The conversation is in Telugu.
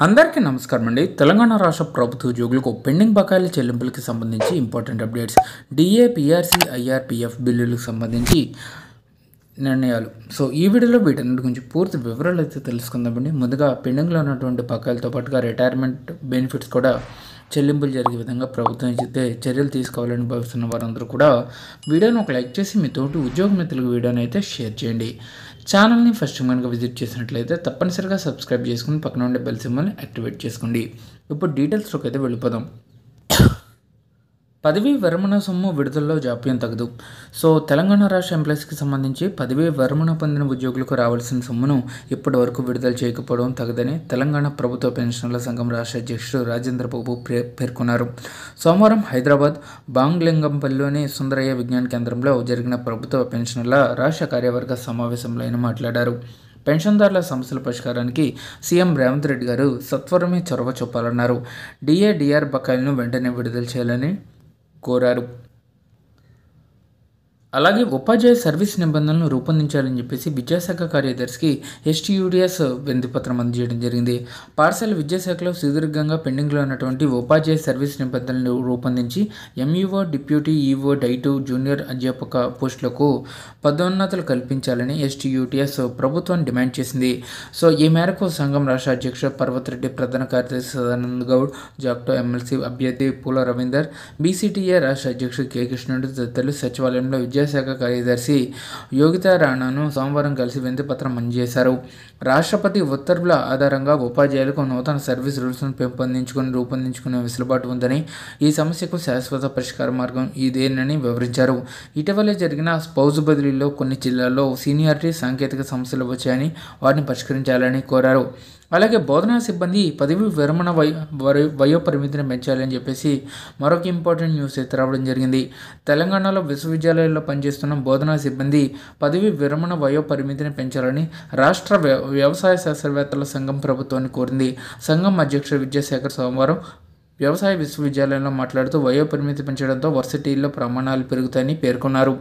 అందరికీ నమస్కారం అండి. తెలంగాణ రాష్ట్ర ప్రభుత్వ ఉద్యోగులకు పెండింగ్ బకాయిల చెల్లింపులకి సంబంధించి ఇంపార్టెంట్ అప్డేట్స్, డిఏ, పిఆర్సీ, ఐఆర్పిఎఫ్ బిల్లులకు సంబంధించి నిర్ణయాలు. సో ఈ వీడియోలో వీటన్నిటి గురించి పూర్తి వివరాలు అయితే తెలుసుకుందామండి. ముందుగా పెండింగ్లో ఉన్నటువంటి బకాయిలతో పాటుగా రిటైర్మెంట్ బెనిఫిట్స్ కూడా చెల్లింపులు జరిగే విధంగా ప్రభుత్వం అయితే చర్యలు తీసుకోవాలని భావిస్తున్న వారందరూ కూడా వీడియోని ఒక లైక్ చేసి మీ తోటి ఉద్యోగ మిత్రులకు వీడియోని అయితే షేర్ చేయండి. ఛానల్ని ఫస్ట్ కనుక విజిట్ చేసినట్లయితే తప్పనిసరిగా సబ్స్క్రైబ్ చేసుకుని పక్కన ఉండే బెల్ సింబల్ని యాక్టివేట్ చేసుకోండి. ఇప్పుడు డీటెయిల్స్లోకి అయితే వెళ్ళిపోదాం. పదవీ విరమణ సొమ్ము విడుదలలో జాప్యం తగదు. సో తెలంగాణ రాష్ట్ర ఎంప్లాయీస్కి సంబంధించి పదవీ విరమణ పొందిన ఉద్యోగులకు రావాల్సిన సొమ్మును ఇప్పటి వరకు విడుదల చేయకపోవడం తగదని తెలంగాణ ప్రభుత్వ పెన్షనర్ల సంఘం రాష్ట్ర అధ్యక్షుడు రాజేంద్ర బాబు పేర్కొన్నారు. సోమవారం హైదరాబాద్ బాంగ్లింగంపల్లిలోని సుందరయ్య విజ్ఞాన కేంద్రంలో జరిగిన ప్రభుత్వ పెన్షనర్ల రాష్ట్ర కార్యవర్గ సమావేశంలో ఆయన మాట్లాడారు. పెన్షన్దారుల సమస్యల పరిష్కారానికి సీఎం రేవంత్ రెడ్డి గారు సత్వరమే చొరవ చూపాలన్నారు. డిఆర్ బకాయిలను వెంటనే విడుదల చేయాలని కోరారు. అలాగే ఉపాధ్యాయ సర్వీస్ నిబంధనలను రూపొందించాలని చెప్పేసి విద్యాశాఖ కార్యదర్శికి ఎస్టీయూడిఎస్ వినతిపత్రం అందజేయడం జరిగింది. పాఠశాల విద్యాశాఖలో సుదీర్ఘంగా పెండింగ్లో ఉన్నటువంటి ఉపాధ్యాయ సర్వీస్ నిబంధనలను రూపొందించి MEO, deputy EO, diet, junior అధ్యాపక పోస్టులకు పదోన్నతులు కల్పించాలని ఎస్టీయూటీఎస్ ప్రభుత్వాన్ని డిమాండ్ చేసింది. సో ఈ మేరకు సంఘం రాష్ట్ర అధ్యక్షుడు పర్వతరెడ్డి, ప్రధాన కార్యదర్శి సదానంద గౌడ్, జాక్టో ఎమ్మెల్సీ అభ్యర్థి పూల రవీందర్, బీసీటీఏ రాష్ట్ర అధ్యక్షుడు కె కృష్ణుడు తదితరులు సచివాలయంలో విద్యాశాఖ కార్యదర్శి యోగితా రాణాను సోమవారం కలిసి వినతిపత్రం అందజేశారు. రాష్ట్రపతి ఉత్తర్వుల ఆధారంగా ఉపాధ్యాయులకు నూతన సర్వీస్ రూల్స్ను రూపొందించుకునే వెసులుబాటు ఉందని, ఈ సమస్యకు శాశ్వత పరిష్కార మార్గం ఇదేనని వివరించారు. ఇటీవలే జరిగిన స్పౌజ్ బదిలీలో కొన్ని జిల్లాల్లో సీనియారిటీ సాంకేతిక సమస్యలు వచ్చాయని వాటిని పరిష్కరించాలని కోరారు. అలాగే బోధనా సిబ్బంది పదవి విరమణ వయో పరిమితిని పెంచాలని చెప్పేసి మరొక ఇంపార్టెంట్ న్యూస్ అయితే రావడం జరిగింది. తెలంగాణలో విశ్వవిద్యాలయాల్లో పనిచేస్తున్న బోధనా సిబ్బంది పదవి విరమణ వయో పరిమితిని పెంచాలని రాష్ట్ర వ్యవసాయ శాస్త్రవేత్తల సంఘం ప్రభుత్వాన్ని కోరింది. సంఘం అధ్యక్షుడు విద్యాశేఖర్ సోమవారం వ్యవసాయ విశ్వవిద్యాలయంలో మాట్లాడుతూ వయో పరిమితి పెంచడంతో వర్సిటీల్లో ప్రమాణాలు పెరుగుతాయని పేర్కొన్నారు.